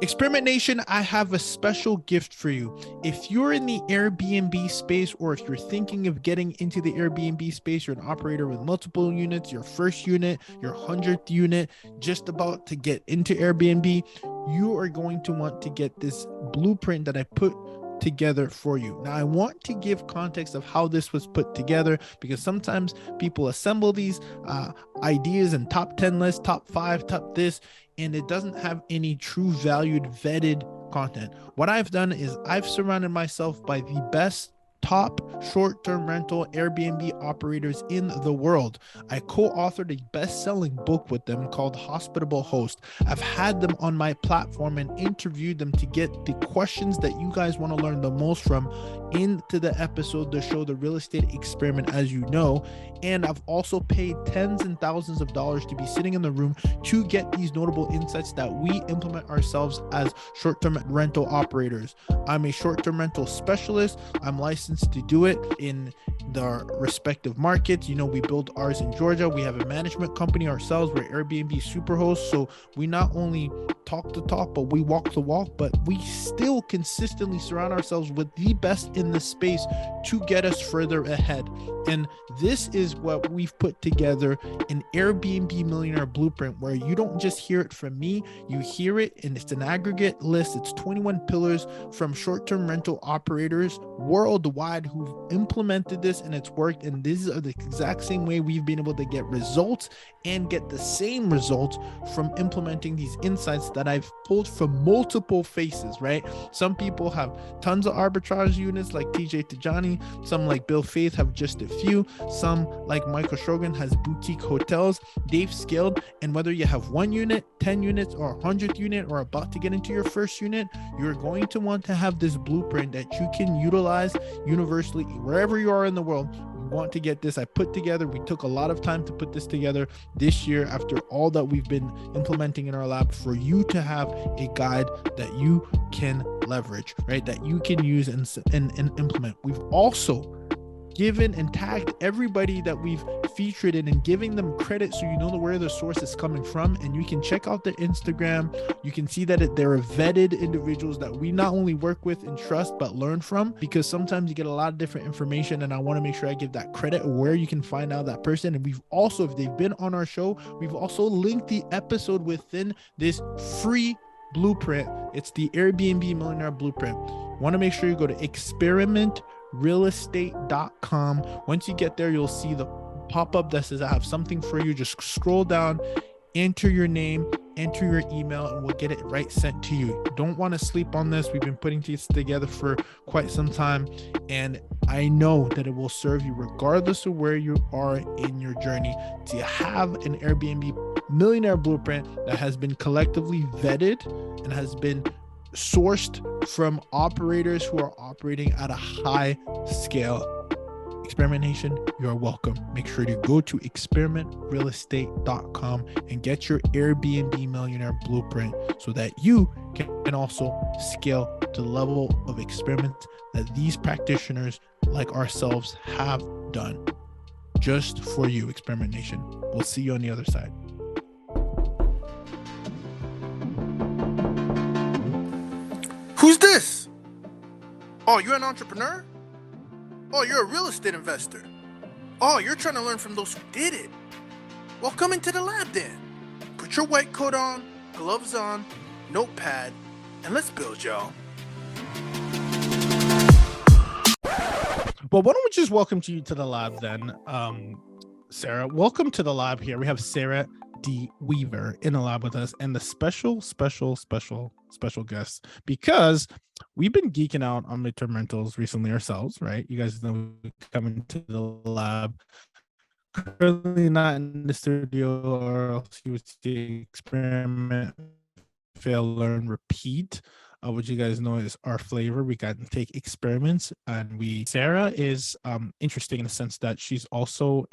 Experiment Nation, I have a special gift for you. If you're in the Airbnb space, or if you're thinking of getting into the Airbnb space, you're an operator with multiple units, your first unit, your 100th unit, just about to get into Airbnb, you are going to want to get this blueprint that I put together for you. Now, I want to give context of how this was put together, because sometimes people assemble these ideas and top 10 lists, top 5, top this, and it doesn't have any true valued vetted content. What I've done is I've surrounded myself by the best top short-term rental Airbnb operators in the world. I co-authored a best-selling book with them called Hospitable Host. I've had them on my platform and interviewed them to get the questions that you guys want to learn the most from into the episode, the show, the real estate experiment, as you know. And I've also paid tens and thousands of dollars to be sitting in the room to get these notable insights that we implement ourselves as short-term rental operators. I'm a short-term rental specialist. I'm licensed to do it in the respective markets. You know, we build ours in Georgia. We have a management company ourselves. We're Airbnb superhosts. So we not only talk the talk, but we walk the walk, but we still consistently surround ourselves with the best in the space to get us further ahead. And this is what we've put together, an Airbnb Millionaire Blueprint, where you don't just hear it from me, you hear it, and it's an aggregate list. It's 21 pillars from short-term rental operators worldwide who've implemented this and it's worked. And these are the exact same way we've been able to get results and get the same results from implementing these insights that I've pulled from multiple faces, right? Some people have tons of arbitrage units like TJ Tijani. Some like Bill Faith have just a few. Some like Michael Shogun has boutique hotels. They've scaled, and whether you have 1 unit, 10 units, or 100th unit, or about to get into your first unit, you're going to want to have this blueprint that you can utilize universally wherever you are in the world. Want to get this. I put together, we took a lot of time to put this together this year after all that we've been implementing in our lab, for you to have a guide that you can leverage, right? That you can use and implement. We've also given and tagged everybody that we've featured in and giving them credit, so you know where the source is coming from, and you can check out their Instagram. You can see that they're vetted individuals that we not only work with and trust but learn from, because sometimes you get a lot of different information, and I want to make sure I give that credit where you can find out that person. And we've also, if they've been on our show, we've also linked the episode within this free blueprint. It's the Airbnb Millionaire Blueprint. Want to make sure you go to experimentrealestate.com. Once you get there, you'll see the pop-up that says I have something for you. Just scroll down, enter your name, enter your email, and we'll get it right sent to you. Don't want to sleep on this. We've been putting this together for quite some time, and I know that it will serve you regardless of where you are in your journey, to have an Airbnb Millionaire Blueprint that has been collectively vetted and has been sourced from operators who are operating at a high scale. Experiment Nation, you are welcome. Make sure to go to experimentrealestate.com and get your Airbnb Millionaire Blueprint, so that you can also scale to the level of experiments that these practitioners like ourselves have done just for you. Experiment Nation, we'll see you on the other side. Who's this? Oh, you're an entrepreneur? Oh, you're a real estate investor. Oh, you're trying to learn from those who did it. Well, come into the lab then. Put your white coat on, gloves on, notepad, and let's build, y'all. Well, why don't we just welcome you to the lab then, Sarah. Welcome to the lab here. We have Sarah D. Weaver in the lab with us, and the special guest, because we've been geeking out on midterm rentals recently ourselves, right? You guys know we come into the lab, currently not in the studio, or else you would see experiment, fail, learn, repeat. What you guys know is our flavor. We got to take experiments, and Sarah is interesting in the sense that she's also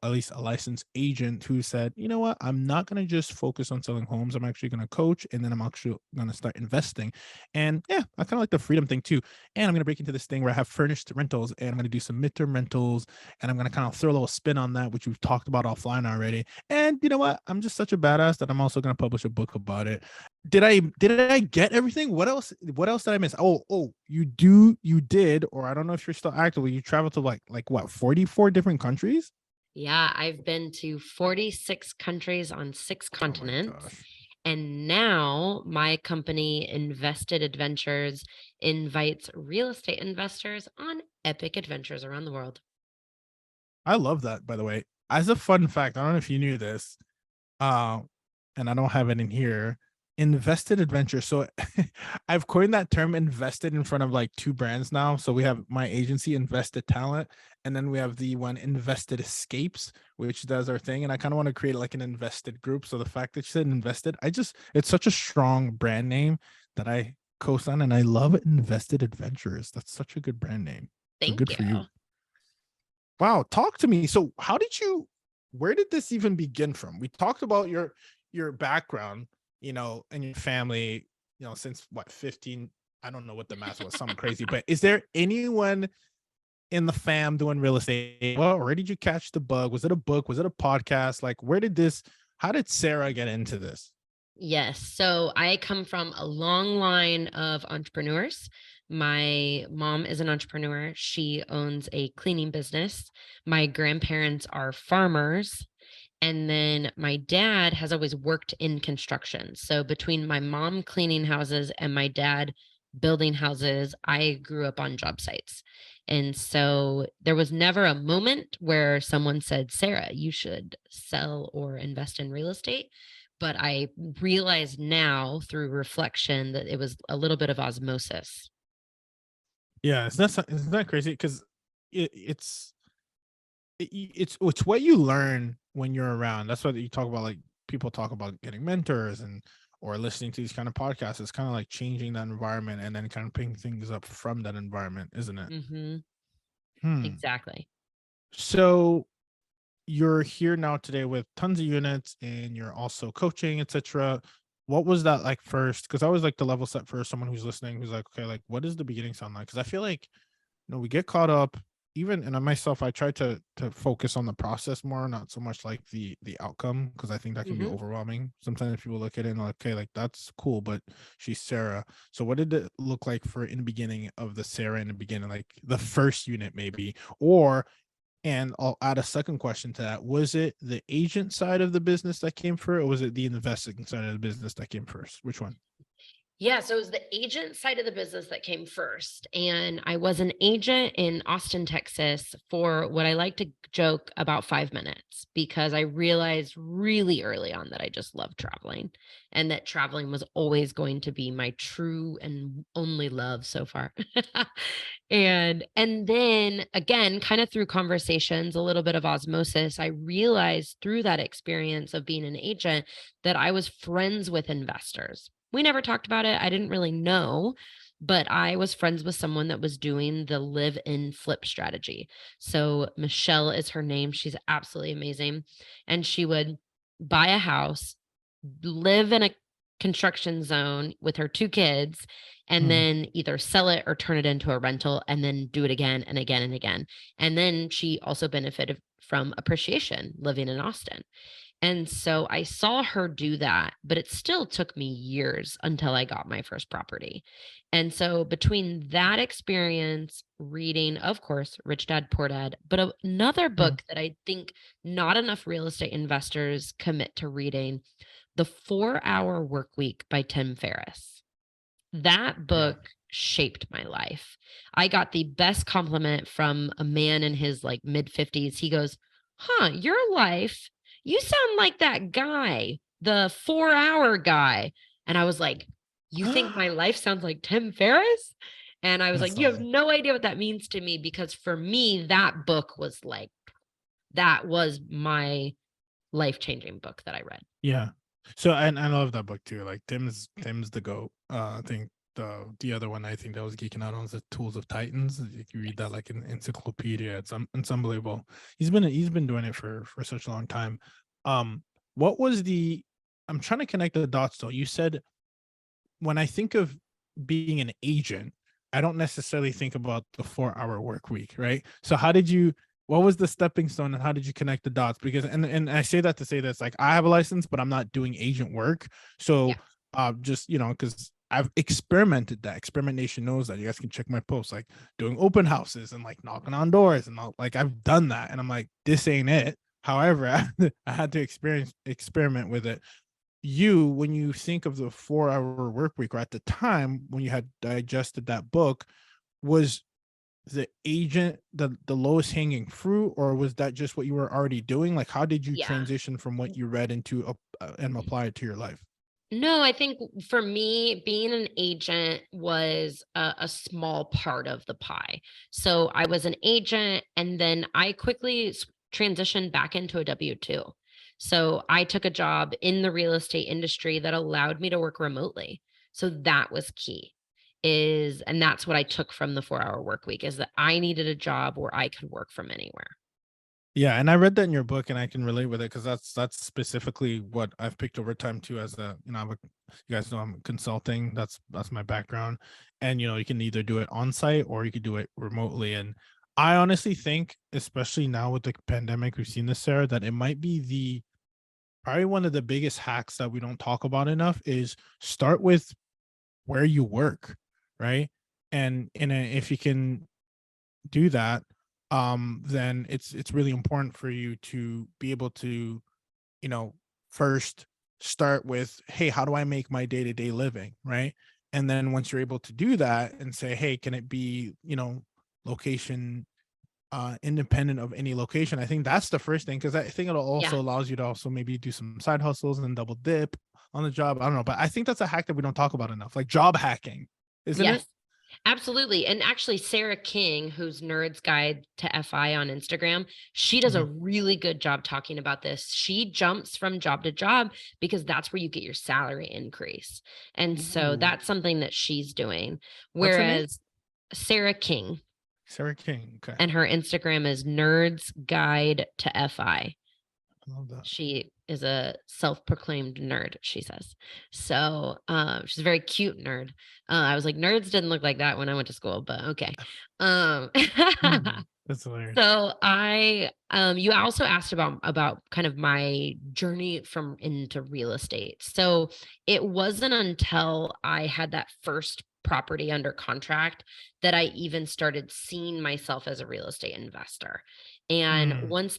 at least a licensed agent who said, you know what, I'm not going to just focus on selling homes. I'm actually going to coach, and then I'm actually going to start investing. And yeah, I kind of like the freedom thing too. And I'm going to break into this thing where I have furnished rentals, and I'm going to do some midterm rentals, and I'm going to kind of throw a little spin on that, which we've talked about offline already. And you know what, I'm just such a badass that I'm also going to publish a book about it. did I get everything? What else did I miss? Oh, you did, or I don't know if you're still active. You traveled to like what, 44 different countries? Yeah, I've been to 46 countries on 6 Oh my continents. gosh. And now my company, Invested Adventures, invites real estate investors on epic adventures around the world. I love that, by the way. As a fun fact, I don't know if you knew this, uh, and I don't have it in here. Invested adventure. So I've coined that term invested in front of like two brands now. So we have my agency, Invested Talent, and then we have the one Invested Escapes, which does our thing. And I kind of want to create like an invested group. So the fact that you said invested, it's such a strong brand name that I co-sign, and I love Invested Adventures. That's such a good brand name. So Thank good you. for you. Wow, talk to me. So where did this even begin from? We talked about your background, and your family, since what, 15, I don't know what the math was, something crazy, but is there anyone in the fam doing real estate? Well, where did you catch the bug? Was it a book? Was it a podcast? Like, how did Sarah get into this? Yes. So I come from a long line of entrepreneurs. My mom is an entrepreneur. She owns a cleaning business. My grandparents are farmers. And then my dad has always worked in construction. So between my mom cleaning houses and my dad building houses, I grew up on job sites. And so there was never a moment where someone said, Sarah, you should sell or invest in real estate. But I realize now through reflection that it was a little bit of osmosis. Yeah, it's not crazy because it's it's what you learn when you're around. That's what you talk about. Like, people talk about getting mentors and or listening to these kind of podcasts. It's kind of like changing that environment and then kind of picking things up from that environment, isn't it? Hmm. Hmm. Exactly. So you're here now today with tons of units, and you're also coaching, etc. What was that like first? Because I always like to level set for someone who's listening, who's like, okay, like what does the beginning sound like? Because I feel like, we get caught up, even, and I myself, I try to focus on the process more, not so much like the outcome, because I think that can be Hmm. overwhelming. Sometimes people look at it and like, okay, like that's cool, but she's Sarah. So what did it look like for in the beginning of the Sarah, in the beginning, like the first unit maybe? Or, and I'll add a second question to that. Was it the agent side of the business that came first, or was it the investing side of the business that came first? Which one? Yeah, so it was the agent side of the business that came first. And I was an agent in Austin, Texas for what I like to joke about 5 minutes because I realized really early on that I just loved traveling and that traveling was always going to be my true and only love so far. And then again, kind of through conversations, a little bit of osmosis, I realized through that experience of being an agent that I was friends with investors. We never talked about it. I didn't really know, but I was friends with someone that was doing the live in flip strategy. So Michelle is her name. She's absolutely amazing. And she would buy a house, live in a construction zone with her 2 kids, and Hmm. then either sell it or turn it into a rental and then do it again and again and again. And then she also benefited from appreciation living in Austin. And so I saw her do that, but it still took me years until I got my first property. And so between that experience, reading, of course, Rich Dad Poor Dad, but another Hmm. book that I think not enough real estate investors commit to reading, The 4 Hour Work Week by Tim Ferriss. That Yeah. book shaped my life. I got the best compliment from a man in his like mid 50s. He goes, "Huh, your life, you sound like that guy, the 4 hour guy." And I was like, "You think my life sounds like Tim Ferriss?" And I was That's like, "You have awesome. no idea what that means to me." Because for me, that book was like, that was my life changing book that I read. Yeah. So, and I love that book too. Like Tim's the goat. I think the other one I think that was geeking out on is the Tools of Titans. You can read that like an encyclopedia. It's unbelievable. He's been doing it for such a long time. What was the? I'm trying to connect the dots though. You said, when I think of being an agent, I don't necessarily think about the 4 hour work week, right? So what was the stepping stone, and how did you connect the dots? Because, and I say that to say this, like, I have a license, but I'm not doing agent work. So Yeah. Just, because I've experimented that. Experiment Nation knows that. You guys can check my posts, like doing open houses and like knocking on doors and all. Like I've done that, and I'm like, this ain't it. However, I had to experiment with it. When you think of the 4-hour work week, or at the time when you had digested that book, was the agent the lowest hanging fruit, or was that just what you were already doing? Like, how did you Yeah. transition from what you read into and apply it to your life? No, I think for me, being an agent was a small part of the pie. So I was an agent, and then I quickly transitioned back into a W-2. So I took a job in the real estate industry that allowed me to work remotely. So that was key. And that's what I took from the 4-hour work week, is that I needed a job where I could work from anywhere. Yeah, and I read that in your book, and I can relate with it because that's specifically what I've picked over time too. As a, you guys know I'm consulting. That's my background, and you can either do it on site or you could do it remotely. And I honestly think, especially now with the pandemic, we've seen this, Sarah, that it might be the probably one of the biggest hacks that we don't talk about enough is start with where you work, right? And if you can do that, then it's really important for you to be able to, you know, first start with, hey, how do I make my day-to-day living, right? And then once you're able to do that and say, hey, can it be, location independent of any location, I think that's the first thing, because I think it'll Yeah. also allows you to also maybe do some side hustles and double dip on the job. I don't know, but I think that's a hack that we don't talk about enough, like job hacking, isn't it? Yes. Absolutely. And actually, Sarah King, who's Nerd's Guide to FI on Instagram, she does a Mhm. really good job talking about this. She jumps from job to job because that's where you get your salary increase. And so Ooh, that's something that she's doing. what's her name? Whereas Sarah King, Sarah King. Okay, and her Instagram is Nerd's Guide to FI. I love that. She is a self-proclaimed nerd, she says. So, she's a very cute nerd. I was like, nerds didn't look like that when I went to school, but okay. Um, That's hilarious. so you also asked about kind of my journey from into real estate. So it wasn't until I had that first property under contract that I even started seeing myself as a real estate investor. And Mm. once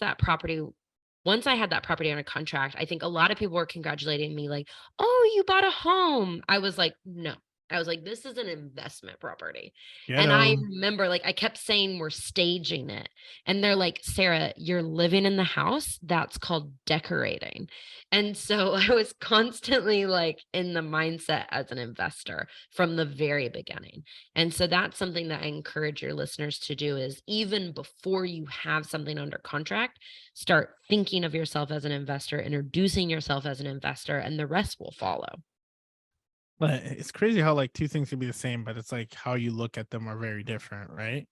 I had that property under contract, I think a lot of people were congratulating me like, "Oh, you bought a home." I was like, "No." I was like, "This is an investment property." Get And I 'em. remember like I kept saying we're staging it. And they're like, "Sarah, you're living in the house. That's called decorating." And so I was constantly like in the mindset as an investor from the very beginning. And so that's something that I encourage your listeners to do, is even before you have something under contract, start thinking of yourself as an investor, introducing yourself as an investor, and the rest will follow. But it's crazy how like two things can be the same, but it's like how you look at them are very different, right?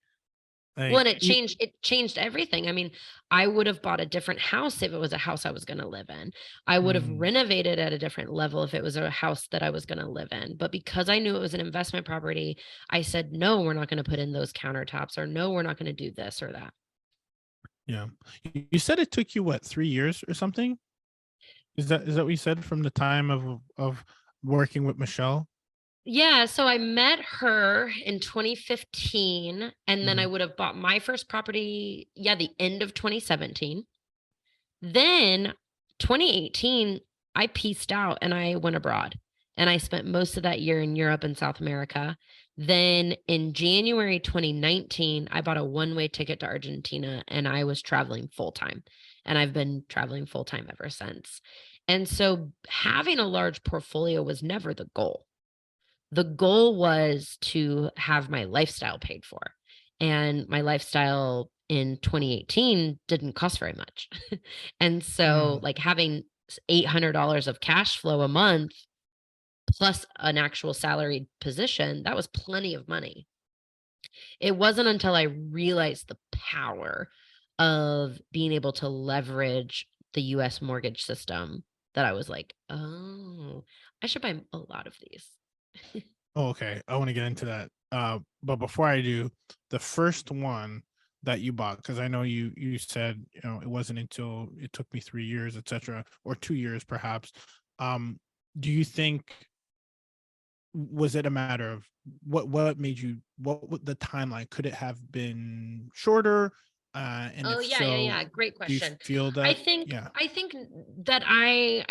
Well, Like, and it changed everything. I mean, I would have bought a different house if it was a house I was going to live in. I would have mm, renovated at a different level if it was a house that I was going to live in. But because I knew it was an investment property, I said, "No, we're not going to put in those countertops," or "No, we're not going to do this or that." yeah. You said it took you what, 3 years or something? Is that what you said from the time of working with Michelle? Yeah, so I met her in 2015, and then I Mhm. would have bought my first property, yeah, the end of 2017. Then 2018, I pieced out and I went abroad. And I spent most of that year in Europe and South America. Then in January 2019, I bought a one-way ticket to Argentina and I was traveling full time. And I've been traveling full time ever since. And so having a large portfolio was never the goal. The goal was to have my lifestyle paid for. And my lifestyle in 2018 didn't cost very much. And so, Mm. like, having $800 of cash flow a month plus an actual salaried position, that was plenty of money. It wasn't until I realized the power of being able to leverage the US mortgage system that I was like, "Oh, I should buy a lot of these." Oh, okay. I want to get into that. But before I do, the first one that you bought, because I know you said, it wasn't until it took me 3 years, etc., or 2 years perhaps. Um, do you think was it a matter of what made you, the timeline? Could it have been shorter? And Oh if yeah, yeah, so, yeah. Great do you question. feel I that? think Yeah. I think that I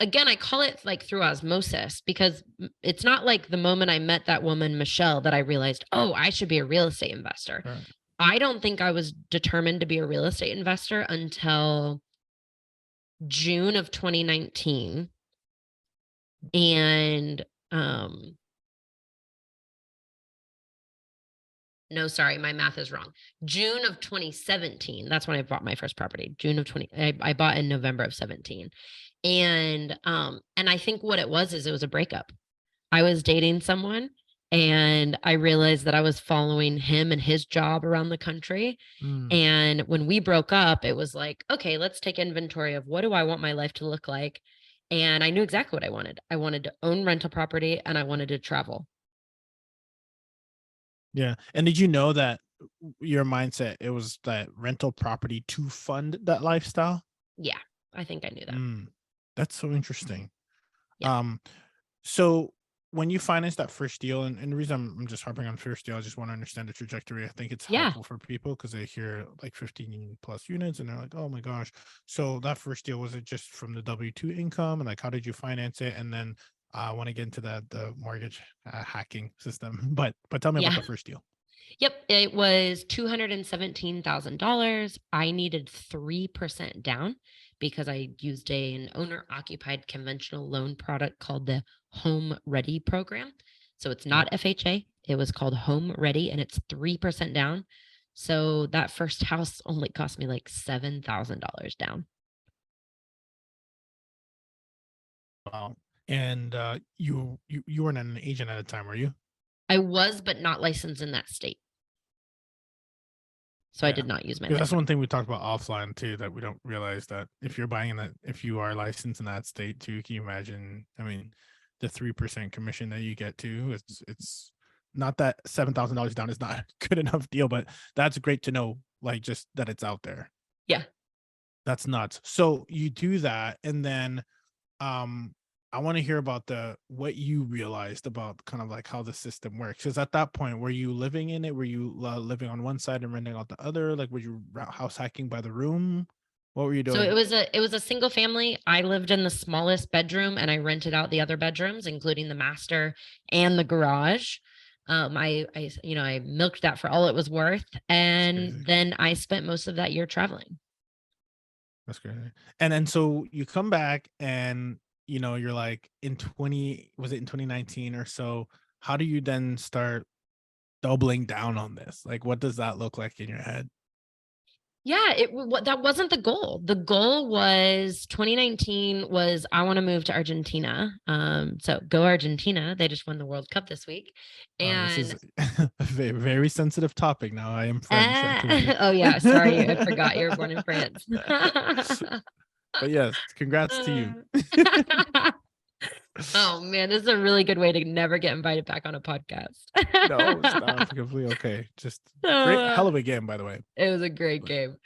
again, I call it like through osmosis, because it's not like the moment I met that woman, Michelle, that I realized, oh, I should be a real estate investor. Right. I don't think I was determined to be a real estate investor until June of 2019. And no, sorry, my math is wrong. June of 2017. That's when I bought my first property. June of 20. I bought in November of 17. And I think what it was is it was a breakup. I was dating someone and I realized that I was following him and his job around the country. Mm. And when we broke up, it was like, okay, let's take inventory of what do I want my life to look like? And I knew exactly what I wanted. I wanted to own rental property and I wanted to travel. Yeah. And did you know that your mindset, it was that rental property to fund that lifestyle? Yeah, I think I knew that. Mm. That's so interesting. Yeah. Um, so when you finance that first deal, and the reason I'm just harping on first deal, I just want to understand the trajectory. I think it's Yeah. helpful for people because they hear like 15 plus units and they're like, oh my gosh. So that first deal, was it just from the W-2 income? And like, how did you finance it? And then I want to get into the mortgage hacking system, but tell me about Yeah. the first deal. Yep. It was $217,000. I needed 3% down because I used an owner occupied conventional loan product called the Home Ready program. So it's not FHA. It was called Home Ready and it's 3% down. So that first house only cost me like $7,000 down. Wow. And you weren't an agent at the time, were you? I was, but not licensed in that state. So I Yeah. did not use my Because that's license. one thing we talked about offline too, that we don't realize that if you're buying in that, if you are licensed in that state too, can you imagine? I mean, the 3% commission that you get too, it's not that $7,000 down is not a good enough deal, but that's great to know, like just that it's out there. Yeah. That's nuts. So you do that, and then um I want to hear about the what you realized about kind of like how the system works. Because at that point, were you living in it? Were you living on one side and renting out the other? Like, were you house hacking by the room? What were you So doing? it was a single family. I lived in the smallest bedroom and I rented out the other bedrooms, including the master and the garage. I milked that for all it was worth, That's and crazy. then I spent most of that year traveling. That's crazy. And then so you come back and you're like in 20, was it in 2019 or so? How do you then start doubling down on this? Like, what does that look like in your head? Yeah, that wasn't the goal. The goal was 2019 was I want to move to Argentina. So go Argentina. They just won the World Cup this week. This is And a very, very sensitive topic now. I am French, actually. oh yeah, sorry, I forgot you were born in France. But yes, congrats to you. Oh man, this is a really good way to never get invited back on a podcast. No, stop. Completely okay. Just great, hell So of a game, by the way. it was a great game.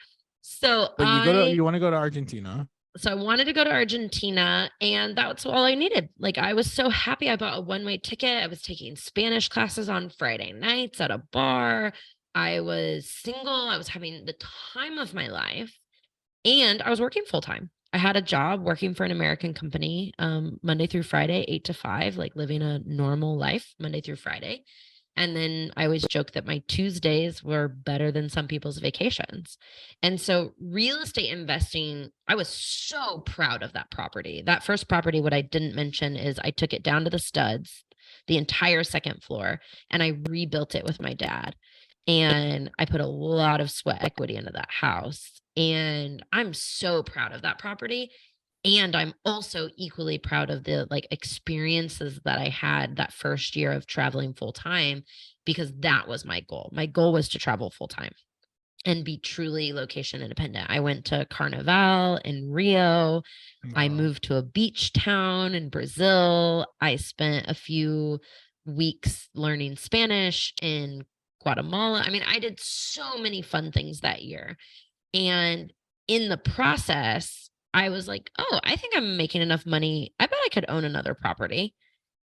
So But you want to go to Argentina. I wanted to go to Argentina, and that's all I needed. Like I was so happy I bought a one-way ticket. I was taking Spanish classes on Friday nights at a bar. I was single. I was having the time of my life. And I was working full time. I had a job working for an American company, Monday through Friday, 8 to 5, like living a normal life Monday through Friday. And then I always joke that my Tuesdays were better than some people's vacations. And so, real estate investing, I was so proud of that property. That first property, what I didn't mention is I took it down to the studs, the entire second floor, and I rebuilt it with my dad. And I put a lot of sweat equity into that house. And I'm so proud of that property. And I'm also equally proud of the like experiences that I had that first year of traveling full time, because that was my goal. My goal was to travel full time and be truly location independent. I went to Carnival in Rio. I Wow. moved to a beach town in Brazil. I spent a few weeks learning Spanish in Guatemala. I mean, I did so many fun things that year. And in the process, I was like, oh, I think I'm making enough money. I bet I could own another property.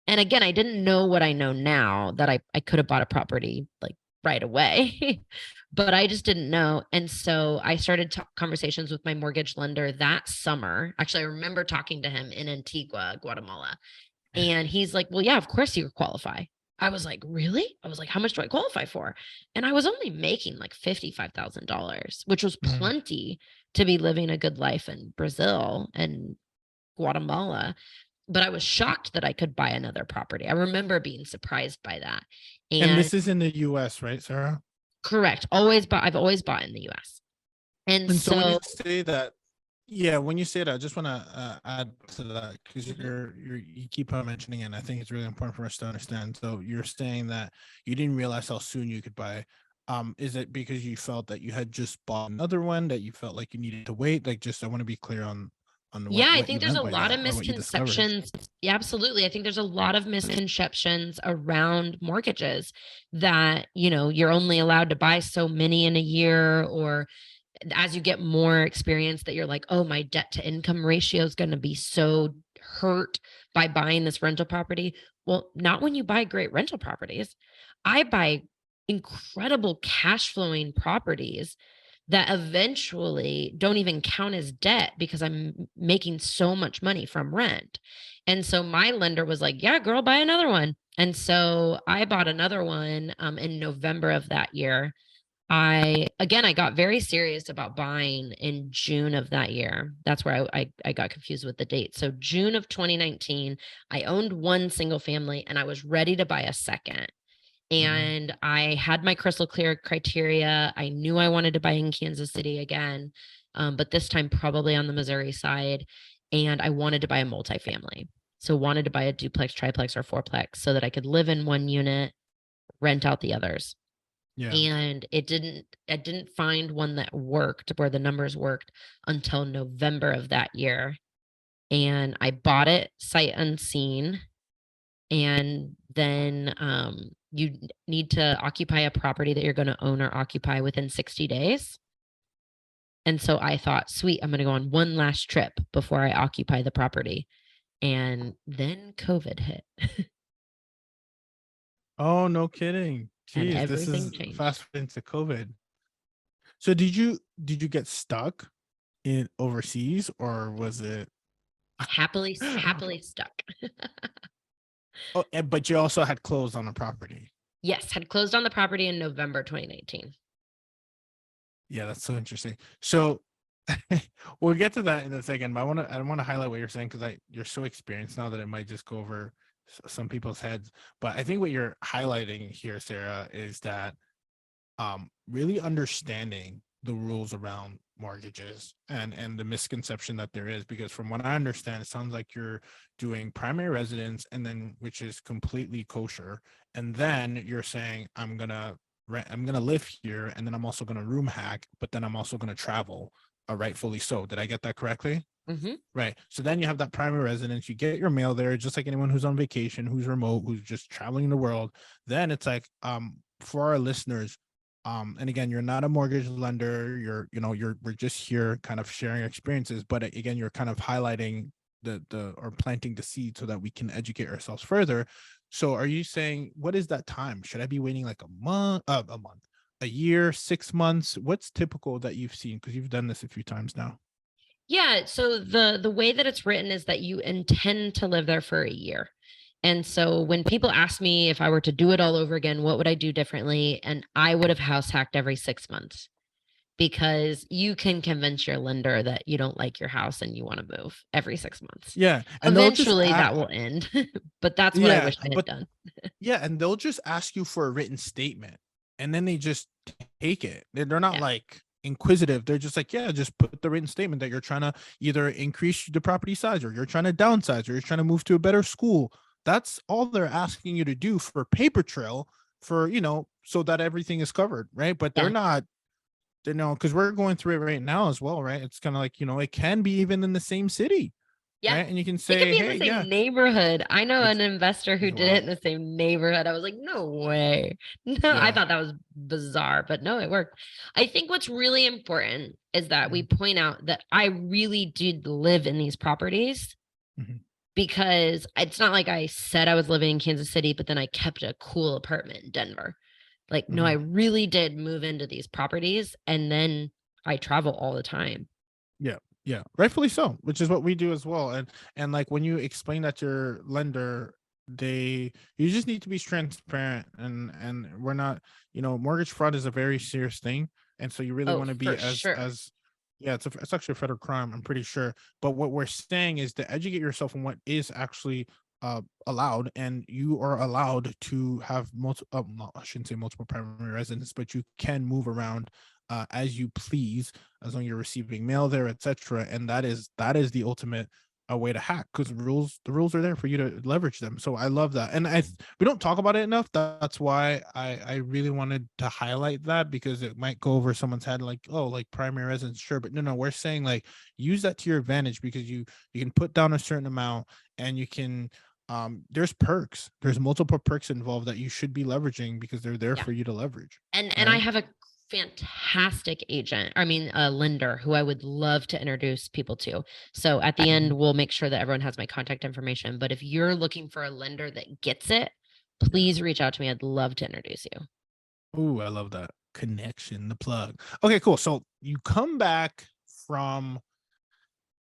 And again, I didn't know what I know now, that I could have bought a property like right away, but I just didn't know. And so I started conversations with my mortgage lender that summer. Actually, I remember talking to him in Antigua, Guatemala. And he's like, well, yeah, of course you qualify. I was like, really? I was like, how much do I qualify for? And I was only making like $55,000, which was plenty to be living a good life in Brazil and Guatemala. But I was shocked that I could buy another property. I remember being surprised by that. And And this is in the US, right, Sarah? correct. I've always bought in the US. And And so when you so, say that, yeah, when you say that, I just want to add to that, because you keep on mentioning it, and I think it's really important for us to understand. So you're saying that you didn't realize how soon you could buy. Is it because you felt that you had just bought another one, that you felt like you needed to wait? Like, just I want to be clear on yeah, I what you think there's meant a by lot of that, or what you discovered. misconceptions. Yeah, absolutely. I think there's a lot of misconceptions around mortgages, that, you're only allowed to buy so many in a year, or as you get more experience, that you're like, oh, my debt to income ratio is going to be so hurt by buying this rental property. Well, not when you buy great rental properties. I buy incredible cash flowing properties that eventually don't even count as debt, because I'm making so much money from rent. And so my lender was like, yeah, girl, buy another one. And so I bought another one in November of that year. I got very serious about buying in June of that year. That's where I got confused with the date. So June of 2019, I owned one single family and I was ready to buy a second. And I had my crystal clear criteria. I knew I wanted to buy in Kansas City again, but this time probably on the Missouri side. And I wanted to buy a multifamily. So wanted to buy a duplex, triplex, or fourplex so that I could live in one unit, rent out the others. Yeah. And I didn't find one that worked, where the numbers worked, until November of that year. And I bought it sight unseen. And then you need to occupy a property that you're going to own or occupy within 60 days. And so I thought, sweet, I'm going to go on one last trip before I occupy the property. And then COVID hit. Oh, no kidding. And Geez, this everything is changed. fast into COVID. So did you get stuck in overseas, or was it? Happily stuck. Oh, but you also had closed on the property. Yes, had closed on the property in November 2019. Yeah, that's so interesting. So we'll get to that in a second, but I want to highlight what you're saying, because you're so experienced now that it might just go over some people's heads. But I think what you're highlighting here, Sarah, is that really understanding the rules around mortgages and the misconception that there is, because from what I understand, it sounds like you're doing primary residence, and then, which is completely kosher, and then you're saying, I'm gonna live here, and then I'm also gonna room hack, but then I'm also gonna travel, rightfully so. Did I get that correctly? Mm-hmm. Right. So then you have that primary residence, you get your mail there, just like anyone who's on vacation, who's remote, who's just traveling the world. Then it's like, for our listeners, and again, you're not a mortgage lender, we're just here kind of sharing experiences, but again, you're kind of highlighting or planting the seed so that we can educate ourselves further. So are you saying, what is that time? Should I be waiting like a year, 6 months? What's typical that you've seen? Because you've done this a few times now. Yeah. So the way that it's written is that you intend to live there for a year. And so when people ask me if I were to do it all over again, what would I do differently? And I would have house hacked every 6 months, because you can convince your lender that you don't like your house and you want to move every 6 months. Yeah, and they'll just Eventually that will end, but that's what I yeah, wish I had but done. yeah, and they'll just ask you for a written statement, and then they just take it. They're not Yeah. like inquisitive. They're just like, yeah, just put the written statement that you're trying to either increase the property size, or you're trying to downsize, or you're trying to move to a better school. That's all they're asking you to do for paper trail, for so that everything is covered, right? But they're Yeah. not, because we're going through it right now as well, right? It's kind of like, it can be even in the same city, Yeah. right? And you can It could say, be in hey, the yeah, same neighborhood. I know an it's investor who it's did it wild. in the same neighborhood. I was like, no way. No, I Yeah. thought that was bizarre, but no, it worked. I think what's really important is that we Mhm. point out that I really did live in these properties Mhm. because it's not like I said I was living in Kansas City, but then I kept a cool apartment in Denver. Like, no, I really did move into these properties, and then I travel all the time. Yeah, yeah, rightfully so, which is what we do as well. And like when you explain that to your lender, you just need to be transparent, and we're not, mortgage fraud is a very serious thing, and so you really Oh, want to be for sure. as yeah, it's actually a federal crime, I'm pretty sure. But what we're saying is to educate yourself on what is actually allowed, and you are allowed to have multiple. No, I shouldn't say multiple primary residence, but you can move around as you please, as long as you're receiving mail there, etc. And that is the ultimate way to hack, because the rules are there for you to leverage them. So I love that, and we don't talk about it enough. That's why I really wanted to highlight that, because it might go over someone's head, like, oh, like primary residence, sure, but no, we're saying like use that to your advantage, because you can put down a certain amount, and you can there's multiple perks involved that you should be leveraging, because they're there Yeah. for you to leverage. And I have a fantastic agent, I mean, a lender who I would love to introduce people to. So at the end, we'll make sure that everyone has my contact information. But if you're looking for a lender that gets it, please reach out to me. I'd love to introduce you. Ooh, I love that connection, the plug. Okay, cool. So you come back from,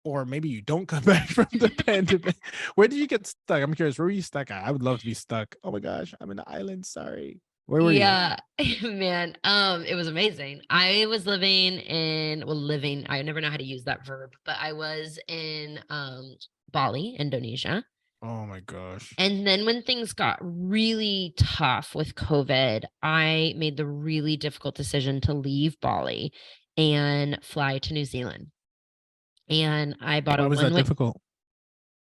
or maybe you don't come back from the pandemic. Where did you get stuck? I'm curious. Where were you stuck at? I would love to be stuck. Oh my gosh, I'm in the island. Sorry. Where were you? Yeah, man. It was amazing. I was living, I never know how to use that verb, but I was in Bali, Indonesia. Oh my gosh. And then when things got really tough with COVID, I made the really difficult decision to leave Bali and fly to New Zealand. And I bought Why a was that one-way. difficult?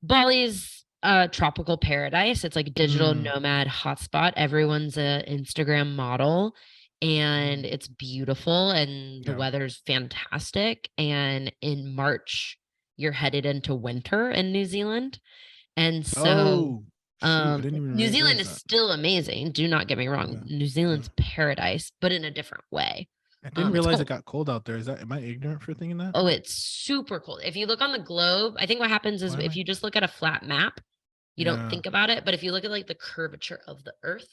Bali's a tropical paradise. It's like a digital Mm, nomad hotspot. Everyone's a Instagram model, and it's beautiful, and the yeah. weather's fantastic. And in March, you're headed into winter in New Zealand. And so Oh shoot, I didn't even New Zealand realize is that. still amazing. Do not get me wrong. Yeah, New yeah. Zealand's paradise, but in a different way. I didn't It's realize it cold. got cold out there. Am I ignorant for thinking that? Oh, it's super cold. If you look on the globe, I think what happens is Why am if I? you just look at a flat map, you don't Yeah. think about it. But if you look at like the curvature of the earth,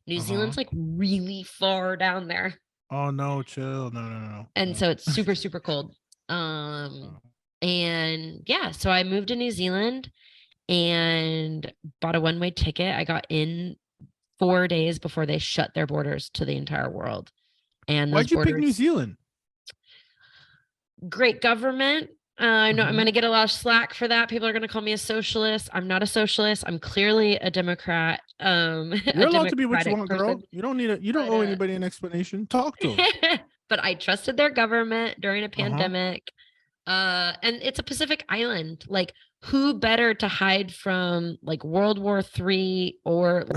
New Uh-huh. Zealand's like really far down there. Oh no, chill. No, no, no, And no. so it's super, super cold. Um, Oh. and yeah, so I moved to New Zealand and bought a one-way ticket. I got in 4 days before they shut their borders to the entire world. And those Why'd you pick New borders, Zealand? great government. I know I'm Mhm. going to get a lot of slack for that. People are going to call me a socialist. I'm not a socialist. I'm clearly a Democrat, a You're allowed to be what you democratic want, girl. person. You don't But owe anybody an explanation. Talk to them. but I trusted their government during a Uh-huh. pandemic. And it's a Pacific island. Like, who better to hide from like World War III or The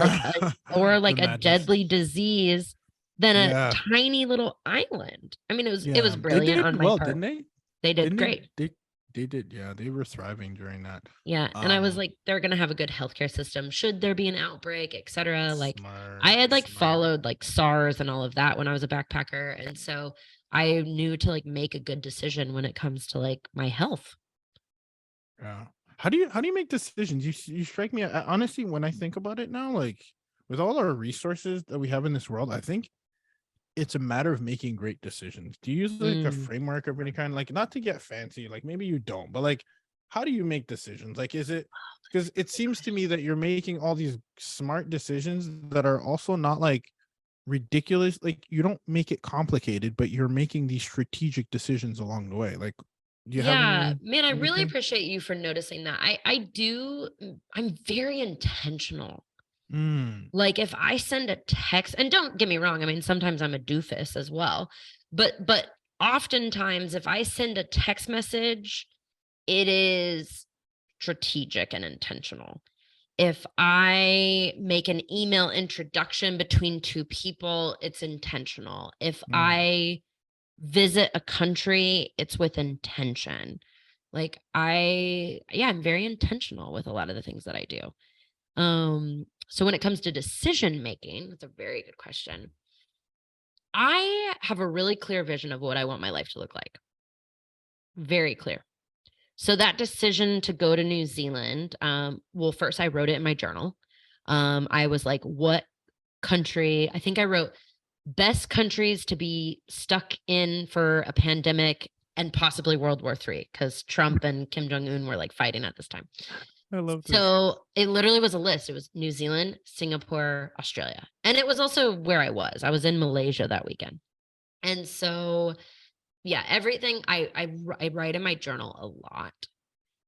like a madness. deadly disease than a Yeah. tiny little island? I mean, it was Yeah. They brilliant did on my well, part. didn't they? They did Didn't great. they did, yeah. They were thriving during that. Yeah, and I was like, they're gonna have a good healthcare system should there be an outbreak, etc. Like, I Smart, had like smart. followed like SARS and all of that when I was a backpacker, and so I knew to like make a good decision when it comes to like my health. Yeah. How do you make decisions? You strike me, honestly, when I think about it now, like with all our resources that we have in this world, I think it's a matter of making great decisions. Do you use like a Mm. framework of any kind? Like, not to get fancy, like maybe you don't, but like how do you make decisions? Like, is it, because it seems to me that you're making all these smart decisions that are also not like ridiculous. Like, you don't make it complicated, but you're making these strategic decisions along the way. Like, do you have Yeah, any man, I really anything? appreciate you for noticing that. I'm very intentional. Mm, Like, if I send a text, and don't get me wrong, I mean, sometimes I'm a doofus as well, but oftentimes if I send a text message, it is strategic and intentional. If I make an email introduction between two people, it's intentional. If mm. I visit a country, it's with intention. Like, I'm very intentional with a lot of the things that I do. So when it comes to decision making, that's a very good question. I have a really clear vision of what I want my life to look like. Very clear. So that decision to go to New Zealand, well, first I wrote it in my journal. I was like, what country? I think I wrote best countries to be stuck in for a pandemic and possibly World War III, because Trump and Kim Jong-un were like fighting at this time. I love this. So it literally was a list. It was New Zealand, Singapore, Australia. And it was also where I was. I was in Malaysia that weekend. And so, yeah, everything I write in my journal a lot.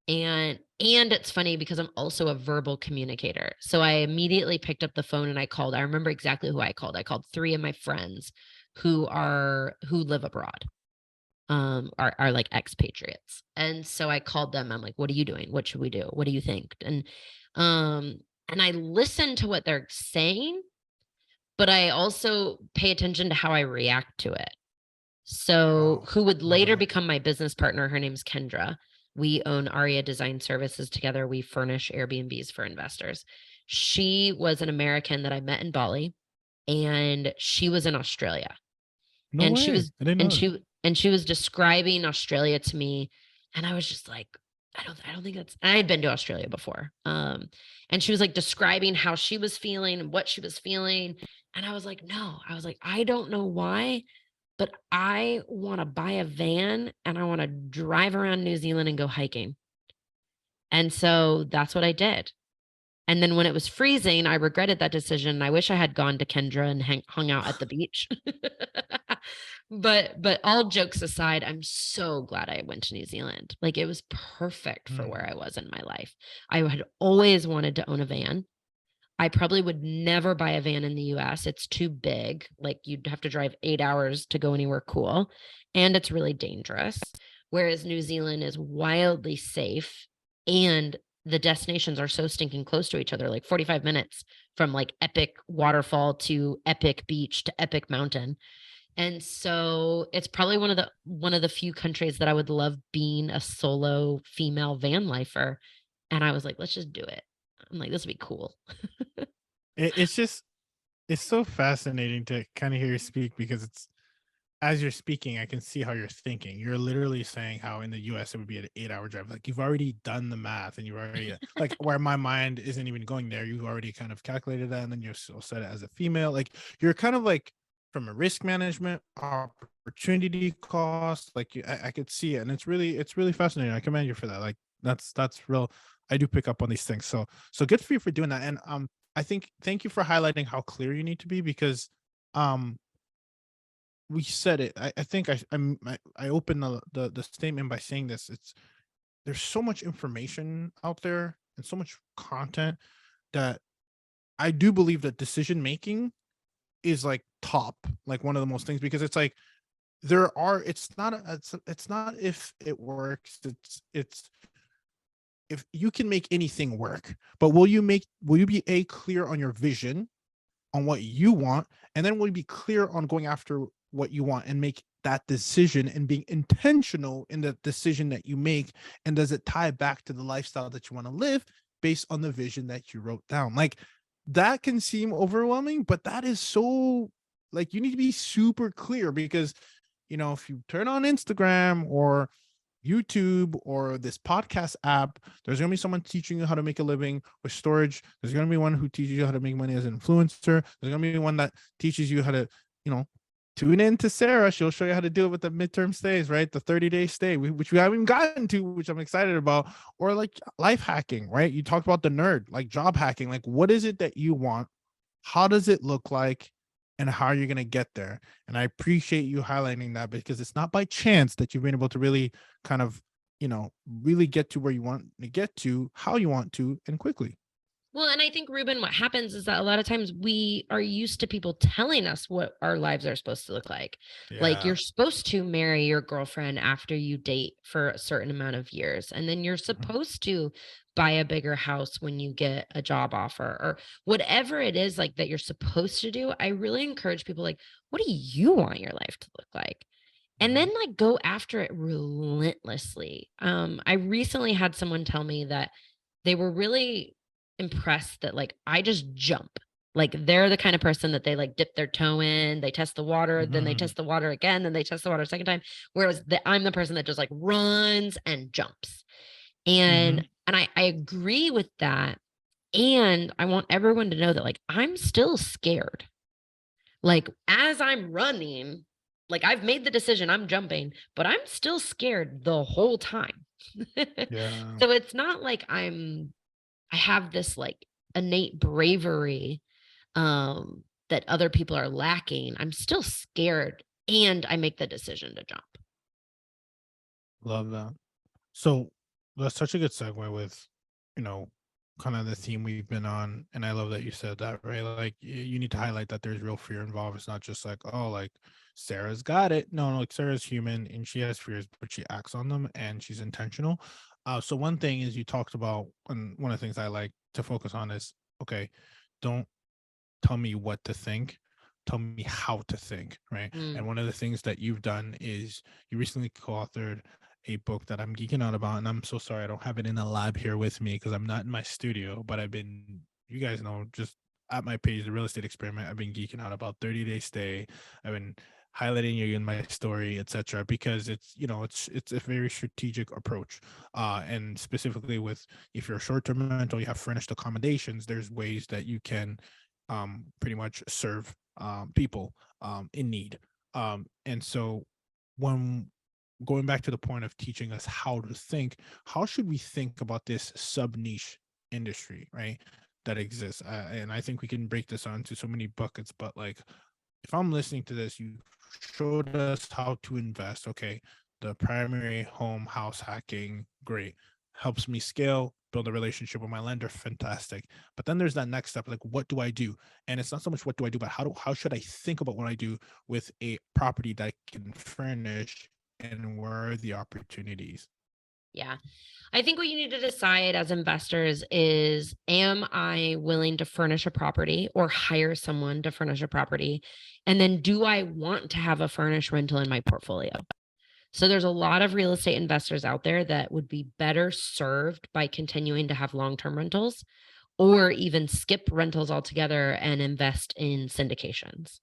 And it's funny because I'm also a verbal communicator. So I immediately picked up the phone and I called. I remember exactly who I called. I called 3 of my friends who live abroad, are like expatriates. And so I called them. I'm like, what are you doing? What should we do? What do you think? And I listen to what they're saying, but I also pay attention to how I react to it. So who would later become my business partner, her name's Kendra. We own Aria Design Services together. We furnish Airbnbs for investors. She was an American that I met in Bali, and she was in Australia. No and way. she was I didn't know and she was describing Australia to me, and I was just like, I don't think that's, I had been to Australia before. And she was like describing how she was feeling and what she was feeling. And I was like, no, I don't know why, but I want to buy a van and I want to drive around New Zealand and go hiking. And so that's what I did. And then when it was freezing, I regretted that decision. I wish I had gone to Kendra and hung out at the beach. But all jokes aside, I'm so glad I went to New Zealand. Like, it was perfect for where I was in my life. I had always wanted to own a van. I probably would never buy a van in the US. It's too big. Like, you'd have to drive 8 hours to go anywhere cool. And it's really dangerous. Whereas New Zealand is wildly safe, and the destinations are so stinking close to each other, like 45 minutes from like epic waterfall to epic beach to epic mountain. And so it's probably one of the few countries that I would love being a solo female van lifer. And I was like, let's just do it. I'm like, this would be cool. it's so fascinating to kind of hear you speak, because it's, as you're speaking, I can see how you're thinking. You're literally saying how in the US it would be an 8-hour drive. Like, you've already done the math, and you've already like, where my mind isn't even going there. You've already kind of calculated that, and then you're still set it as a female. Like, you're kind of like, from a risk management, opportunity cost, like, I could see it, and it's really fascinating. I commend you for that. Like, that's real. I do pick up on these things. So good for you for doing that. And I think, thank you for highlighting how clear you need to be, because we said it. I think I opened the statement by saying this. There's so much information out there and so much content that I do believe that decision making is like top, like one of the most things, because it's like, it's not if it works, it's if you can make anything work, but will you be clear on your vision, on what you want, and then will you be clear on going after what you want and make that decision and being intentional in the decision that you make, and does it tie back to the lifestyle that you want to live based on the vision that you wrote down? Like, that can seem overwhelming, but that is so, like, you need to be super clear, because if you turn on Instagram or YouTube or this podcast app, there's going to be someone teaching you how to make a living with storage. There's going to be one who teaches you how to make money as an influencer. There's going to be one that teaches you how to, tune in to Sarah. She'll show you how to do it with the midterm stays, right? The 30-day stay, which we haven't even gotten to, which I'm excited about. Or like life hacking, right? You talked about the nerd, like job hacking. Like, what is it that you want? How does it look like? And how are you going to get there? And I appreciate you highlighting that, because it's not by chance that you've been able to really kind of, really get to where you want to get to, how you want to, and quickly. Well, and I think, Ruben, what happens is that a lot of times we are used to people telling us what our lives are supposed to look like. Like, you're supposed to marry your girlfriend after you date for a certain amount of years. And then you're supposed to buy a bigger house when you get a job offer, or whatever it is like that you're supposed to do. I really encourage people, like, what do you want your life to look like? And then like go after it relentlessly. I recently had someone tell me that they were really impressed that like I just jump. Like, they're the kind of person that they like dip their toe in, they test the water, then they test the water again, then they test the water a second time. Whereas I'm the person that just like runs and jumps. And Mm-hmm. I agree with that. And I want everyone to know that like I'm still scared. Like as I'm running, like I've made the decision, I'm jumping, but I'm still scared the whole time. Yeah. So it's not like I have this like innate bravery that other people are lacking. I'm still scared and I make the decision to jump. Love that. So that's such a good segue with, you know, kind of the theme we've been on. And I love that you said that, right? Like you need to highlight that there's real fear involved. It's not just like, oh, like Sarah's got it. No, like Sarah's human and she has fears, but she acts on them and she's intentional. So one thing is you talked about, and one of the things I like to focus on is, okay, don't tell me what to think, tell me how to think, right? And Mm, one of the things that you've done is you recently co-authored a book that I'm geeking out about, and I'm so sorry I don't have it in the lab here with me because I'm not in my studio, but I've been, you guys know, just at my page, the real estate experiment, I've been geeking out about 30-day stay. I've been highlighting you in my story, etc., because it's, you know, it's a very strategic approach. And specifically with, if you're a short-term rental, you have furnished accommodations, there's ways that you can pretty much serve people in need. And so when going back to the point of teaching us how to think, how should we think about this sub niche industry, right? That exists. And I think we can break this onto so many buckets, but like if I'm listening to this, you showed us how to invest. Okay. The primary home house hacking, great. Helps me scale, build a relationship with my lender, fantastic. But then there's that next step, like what do I do? And it's not so much what do I do, but how should I think about what I do with a property that I can furnish and where are the opportunities? yeah. I think what you need to decide as investors is, am I willing to furnish a property or hire someone to furnish a property? And then do I want to have a furnished rental in my portfolio? So there's a lot of real estate investors out there that would be better served by continuing to have long-term rentals or even skip rentals altogether and invest in syndications.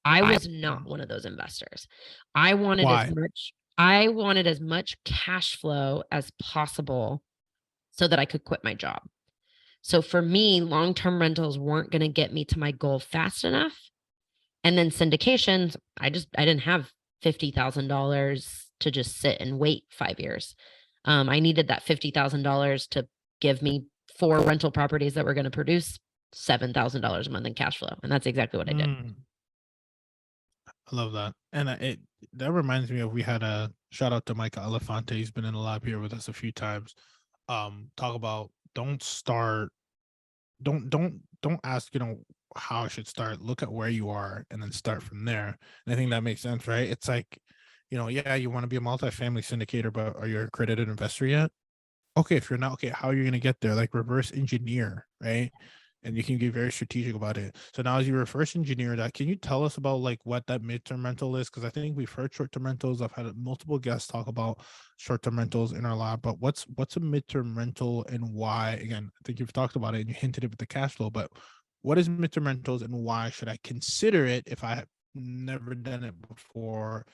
I was not one of those investors. I wanted as Why? much I wanted as much cash flow as possible so that I could quit my job. So for me, long-term rentals weren't going to get me to my goal fast enough. And then syndications, I didn't have $50,000 to just sit and wait 5 years. I needed that $50,000 to give me 4 rental properties that were going to produce $7,000 a month in cash flow, and that's exactly what I did. Mm, I love that. And it that reminds me of, we had a shout out to Micah Elefante. He's been in the lab here with us a few times. Talk about don't start, don't ask, you know, how I should start. Look at where you are and then start from there. And I think that makes sense, right? It's like, you know, yeah, you want to be a multifamily syndicator, but are you a accredited investor yet? Okay, if you're not, okay, how are you going to get there? Like reverse engineer, right? And you can get very strategic about it. So now, as you reverse engineer that, can you tell us about like what that midterm rental is? Because I think we've heard short-term rentals. I've had multiple guests talk about short-term rentals in our lab, but what's a midterm rental and why? Again, I think you've talked about it and you hinted it with the cash flow, but what is midterm rentals and why should I consider it if I have never done it before?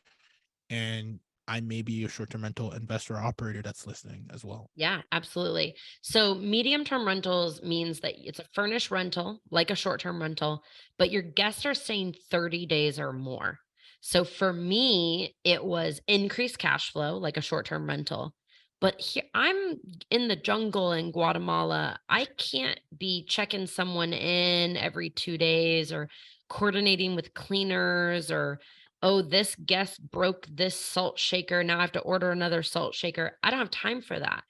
And I may be a short-term rental investor or operator that's listening as well. Yeah, absolutely. So medium term rentals means that it's a furnished rental, like a short term rental, but your guests are staying 30 days or more. So for me, it was increased cash flow, like a short term rental. But here I'm in the jungle in Guatemala. I can't be checking someone in every 2 days or coordinating with cleaners or, oh, this guest broke this salt shaker. Now I have to order another salt shaker. I don't have time for that.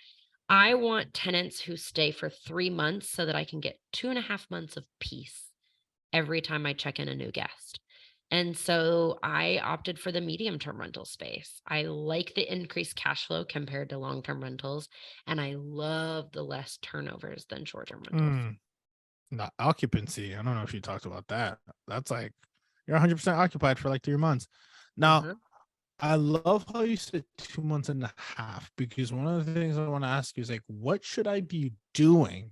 I want tenants who stay for 3 months so that I can get 2.5 months of peace every time I check in a new guest. And so I opted for the medium term rental space. I like the increased cash flow compared to long term rentals, and I love the less turnovers than short term rentals. Mm. Not occupancy. I don't know if you talked about that. That's like you're 100% occupied for like 3 months. Now, Uh-huh. I love how you said 2 months and a half because one of the things I want to ask you is like, what should I be doing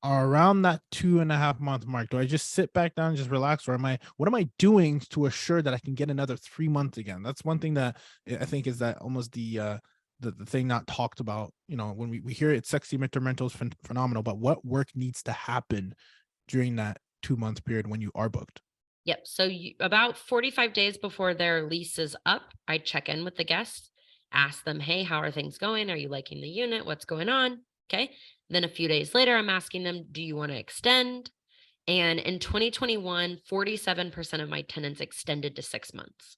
around that 2.5 month mark? Do I just sit back down and just relax, or what am I doing to assure that I can get another 3 months again? That's one thing that I think is that almost the thing not talked about, when we hear it's sexy, midterm rentals, phenomenal, but what work needs to happen during that 2 month period when you are booked? Yep. So about 45 days before their lease is up, I check in with the guests, ask them, hey, how are things going? Are you liking the unit? What's going on? Okay. Then a few days later, I'm asking them, do you want to extend? And in 2021, 47% of my tenants extended to 6 months.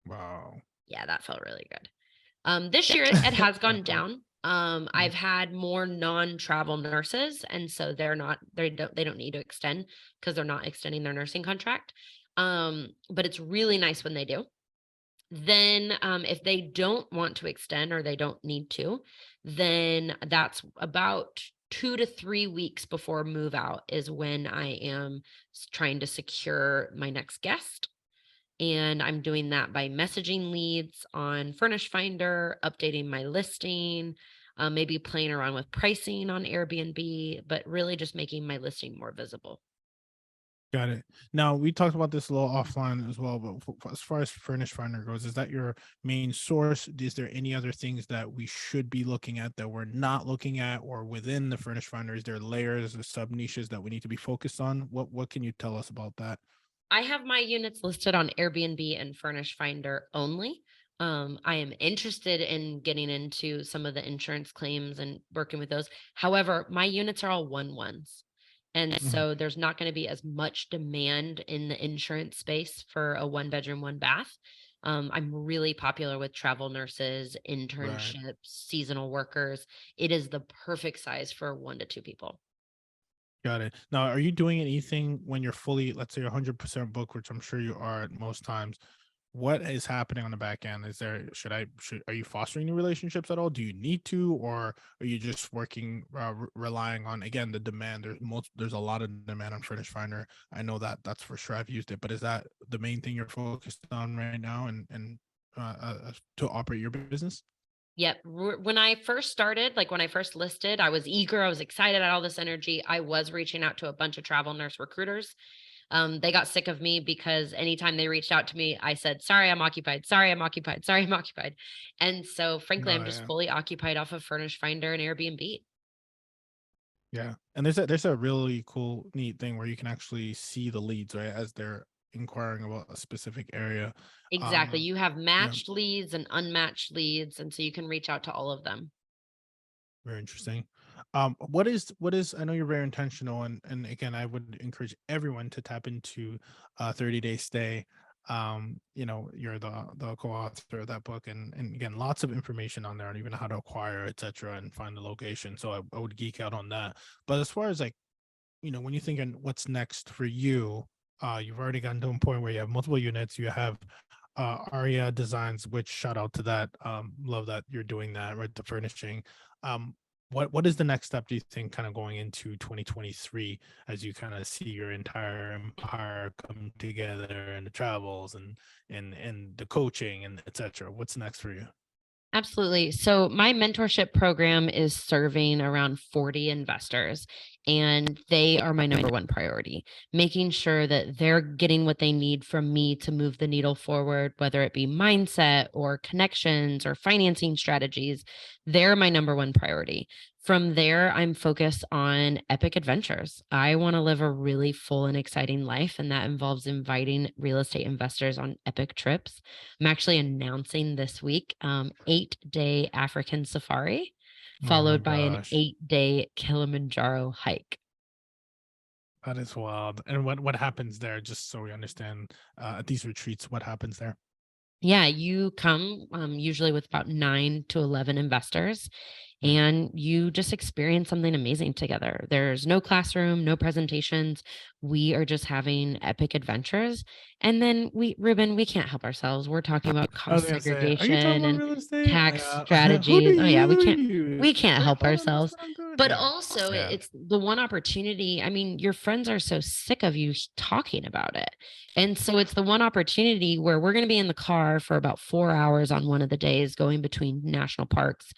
Wow. Yeah, that felt really good. This year it has gone Wow. down. I've had more non-travel nurses, and so they don't need to extend because they're not extending their nursing contract. But it's really nice when they do. Then, if they don't want to extend or they don't need to, then that's about 2 to 3 weeks before move out is when I am trying to secure my next guest. And I'm doing that by messaging leads on Furnished Finder, updating my listing, maybe playing around with pricing on Airbnb, but really just making my listing more visible. Got it. Now we talked about this a little offline as well, but as far as Furnish Finder goes, is that your main source? Is there any other things that we should be looking at that we're not looking at, or within the Furnish Finder, is there layers or sub niches that we need to be focused on? What can you tell us about that? I have my units listed on Airbnb and Furnish Finder only. I am interested in getting into some of the insurance claims and working with those. However, my units are all one ones. And Mhm. so there's not going to be as much demand in the insurance space for a one bedroom, one bath. I'm really popular with travel nurses, Right. internships, seasonal workers. It is the perfect size for 1 to 2 people. Got it. Now, are you doing anything when you're fully, let's say, 100% booked, which I'm sure you are at most times? What is happening on the back end? Is there should are you fostering new relationships at all? Do you need to, or are you just working relying on, again, the demand? There's a lot of demand on Furnish Finder. I know that that's for sure. I've used it, but is that the main thing you're focused on right now, and to operate your business? Yep. When I first started, like when I first listed, I was eager. I was excited at all this energy. I was reaching out to a bunch of travel nurse recruiters. They got sick of me because anytime they reached out to me, I said, sorry, I'm occupied. Sorry, I'm occupied. Sorry, I'm occupied. And so, frankly, No, I'm just yeah. fully occupied off of Furnish Finder and Airbnb. Yeah, and there's a really cool, neat thing where you can actually see the leads, right, as they're inquiring about a specific area. Exactly. Um, You have yeah, matched leads and unmatched leads. And so you can reach out to all of them. very interesting. What is? I know you're very intentional, and again, I would encourage everyone to tap into 30-day stay. You're the co-author of that book, and again, lots of information on there, on even how to acquire, etc., and find the location. So I would geek out on that. But as far as like, when you're thinking what's next for you, you've already gotten to a point where you have multiple units. You have Aria Designs, which shout out to that. Love that you're doing that, right? The furnishing. Um, what is the next step, do you think, kind of going into 2023, as you kind of see your entire empire come together, and the travels, and the coaching, and etc.? What's next for you? Absolutely. So, my mentorship program is serving around 40 investors, and they are my number one priority, making sure that they're getting what they need from me to move the needle forward, whether it be mindset or connections or financing strategies. They're my number one priority. From there, I'm focused on epic adventures. I want to live a really full and exciting life, and that involves inviting real estate investors on epic trips. I'm actually announcing this week 8-day African safari, Oh my followed by an gosh, 8-day Kilimanjaro hike. that is wild. And what happens there? Just so we understand, at these retreats, what happens there? Yeah, you come usually with about 9 to 11 investors, Mm. and you just experience something amazing together. There's no classroom, no presentations. We are just having epic adventures. And then Ruben, we can't help ourselves. We're talking about I was cost gonna say, are you talking segregation about and real estate? tax Who do strategies. Oh yeah, you we use? can't help I don't understand ourselves. what I'm doing. But Yeah, also yeah. it's the one opportunity. I mean, your friends are so sick of you talking about it. And so it's the one opportunity where we're going to be in the car for about 4 hours on one of the days, going between national parks,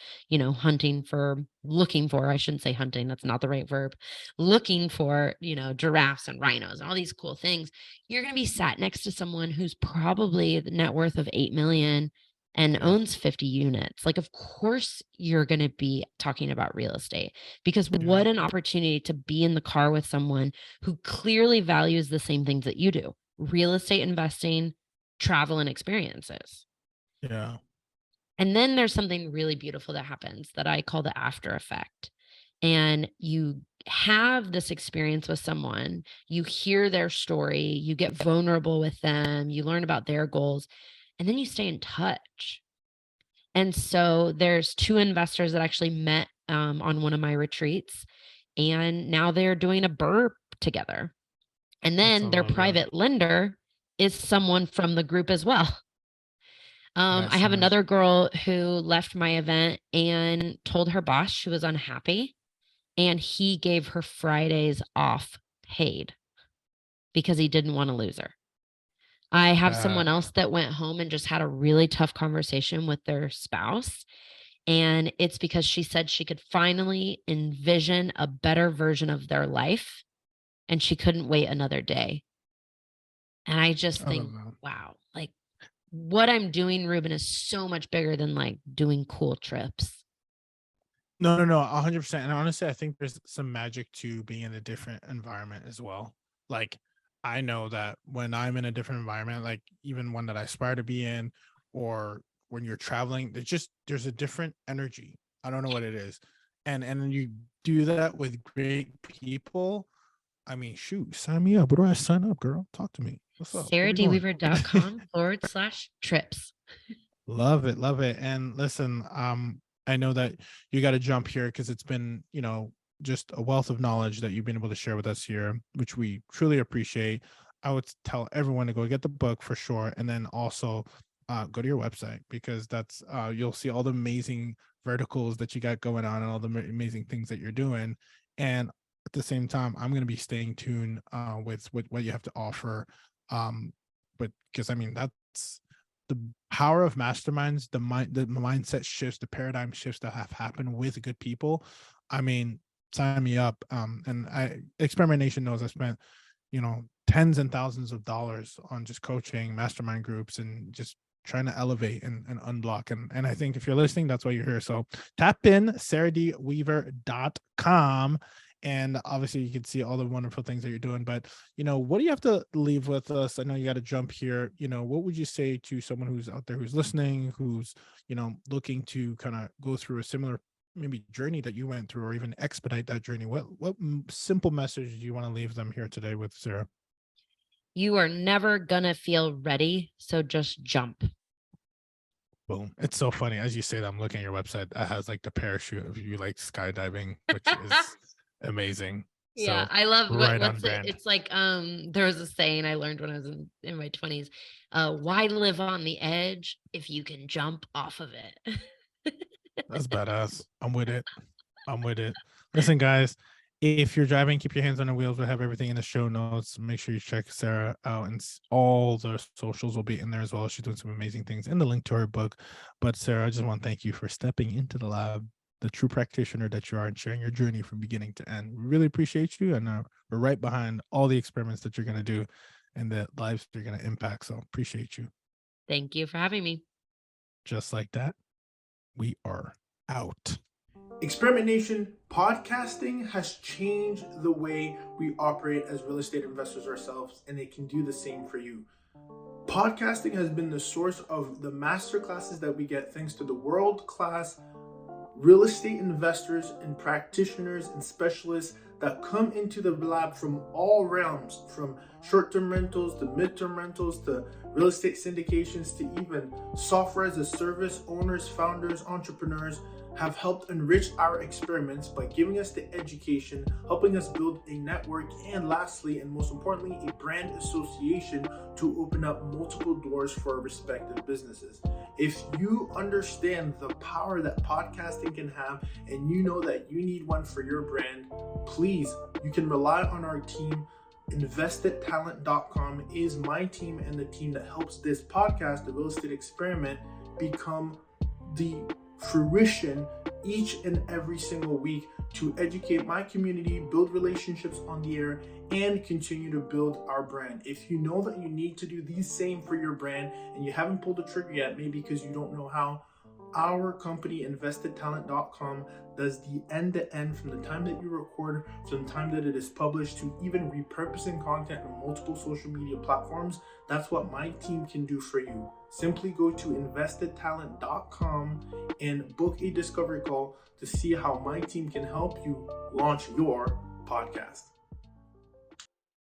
looking for, I shouldn't say hunting, that's not the right verb, looking for, giraffes and rhinos and all these cool things. You're going to be sat next to someone who's probably the net worth of 8 million. and owns 50 units. Like, of course you're going to be talking about real estate, because what an opportunity to be in the car with someone who clearly values the same things that you do: real estate investing, travel, and experiences. Yeah. And then there's something really beautiful that happens that I call the after effect. And you have this experience with someone, you hear their story, you get vulnerable with them, you learn about their goals, and then you stay in touch. And so there's two investors that actually met on one of my retreats, and now they're doing a burp together. And then their private lender is someone from the group as well. I have another girl who left my event and told her boss she was unhappy, and he gave her Fridays off paid because he didn't want to lose her. I have someone else that went home and just had a really tough conversation with their spouse. And it's because she said she could finally envision a better version of their life, and she couldn't wait another day. And I just think, wow, like, what I'm doing, Ruben, is so much bigger than like doing cool trips. No, 100%. And honestly, I think there's some magic to being in a different environment as well. Like, I know that when I'm in a different environment, like even one that I aspire to be in, or when you're traveling, there's a different energy. I don't know what it is. And you do that with great people. I mean, shoot, sign me up. Where do I sign up, girl? Talk to me. What's up? SarahDweaver.com/trips. Love it. Love it. And listen, I know that you got to jump here because it's been, just a wealth of knowledge that you've been able to share with us here, which we truly appreciate. I would tell everyone to go get the book for sure. And then also go to your website, because that's, you'll see all the amazing verticals that you got going on and all the amazing things that you're doing. And at the same time, I'm going to be staying tuned with what you have to offer. But because I mean, that's the power of masterminds, the mindset shifts, the paradigm shifts that have happened with good people. I mean, sign me up. And Experiment Nation knows I spent, tens and thousands of dollars on just coaching mastermind groups and just trying to elevate and unblock. And I think if you're listening, that's why you're here. So tap in SarahDweaver.com. And obviously you can see all the wonderful things that you're doing, but what do you have to leave with us? I know you got to jump here. What would you say to someone who's out there, who's listening, who's, looking to kind of go through a similar maybe journey that you went through, or even expedite that journey? What simple message do you want to leave them here today with, Sarah? You are never gonna feel ready, so just jump. Boom. It's so funny. As you say that, I'm looking at your website that has like the parachute of you like skydiving, which is amazing. Yeah, so, I love what's it? It's like there was a saying I learned when I was in my 20s. Why live on the edge if you can jump off of it? That's badass. I'm with it. Listen, guys, if you're driving, keep your hands on the wheels. We'll have everything in the show notes. Make sure you check Sarah out, and all the socials will be in there as well. She's doing some amazing things, and the link to her book. But Sarah, I just want to thank you for stepping into the lab, the true practitioner that you are, and sharing your journey from beginning to end. We really appreciate you, and we're right behind all the experiments that you're going to do and the lives you're going to impact. So appreciate you. Thank you for having me. Just like that, we are out. Experiment Nation, podcasting has changed the way we operate as real estate investors ourselves, and it can do the same for you. Podcasting has been the source of the masterclasses that we get thanks to the world-class real estate investors and practitioners and specialists that come into the lab from all realms, from short-term rentals to midterm rentals to real estate syndications to even software as a service. Owners, founders, entrepreneurs have helped enrich our experiments by giving us the education, helping us build a network, and lastly, and most importantly, a brand association to open up multiple doors for our respective businesses. If you understand the power that podcasting can have, and you know that you need one for your brand, please, you can rely on our team. InvestedTalent.com is my team and the team that helps this podcast, the Real Estate Experiment, become the fruition each and every single week to educate my community, build relationships on the air, and continue to build our brand. If you know that you need to do the same for your brand and you haven't pulled the trigger yet, maybe because you don't know how, our company, investedtalent.com, does the end-to-end from the time that you record, from the time that it is published, to even repurposing content on multiple social media platforms. That's what my team can do for you. Simply go to investedtalent.com and book a discovery call to see how my team can help you launch your podcast.